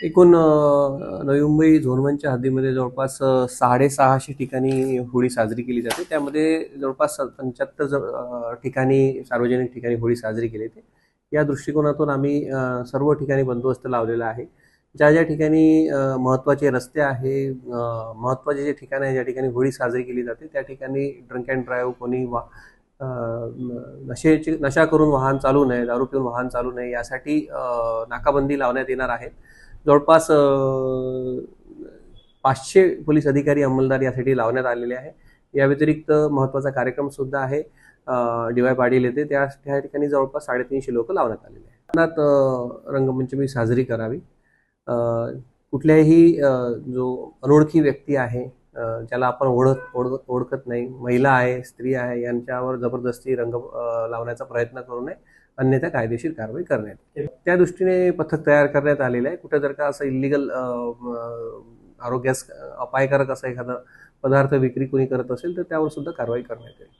एकूण नवी मुंबई झोन 1च्या हद्दीमध्ये जवळपास 650 ठिकाणी होळी साजरी केली जाते. त्यामध्ये जवळपास 75 ठिकाणी सार्वजनिक ठिकाणी होळी साजरी केली जाते. या दृष्टिकोनातून आम्ही सर्व ठिकाणी बंदोबस्त लावलेला आहे. ज्या ठिकाणी महत्त्वाचे रस्ते आहे, महत्त्वाचे जे ठिकाण आहे, ज्या ठिकाणी होळी साजरी केली जाते त्या ठिकाणी ड्रिंक अँड ड्राईव्ह कोणी नशा करून वाहन चालू नये, दारू पिऊन वाहन चालू नये यासाठी नाकाबंदी लावण्यात येणार आहे. जवळपास 500 पोलीस अधिकारी अंमलदार यासाठी लावण्यात आलेले आहे. या व्यतिरिक्त महत्त्वाचा कार्यक्रम सुद्धा आहे डी.वाय. पाटील येथे त्या ठिकाणी जवळपास 350 लोक लावण्यात आलेले आहेत. कोकणात रंगपंचमी साजरी करावी. कुठल्याही जो अनोळखी व्यक्ती आहे, ज्याला आपण ओळखत नाही, महिला आहे, स्त्री आहे, यांच्यावर जबरदस्ती रंग लावण्याचा प्रयत्न करू नये, अन्यथा कायदेशीर कारवाई करण्यात येईल. त्या दृष्टीने पथक तयार करण्यात आलेलं आहे. कुठे जर का असं इलिगल आरोग्यास अपायकारक असा एखादा पदार्थ विक्री कोणी करत असेल तर त्यावर सुद्धा कारवाई करण्यात येईल.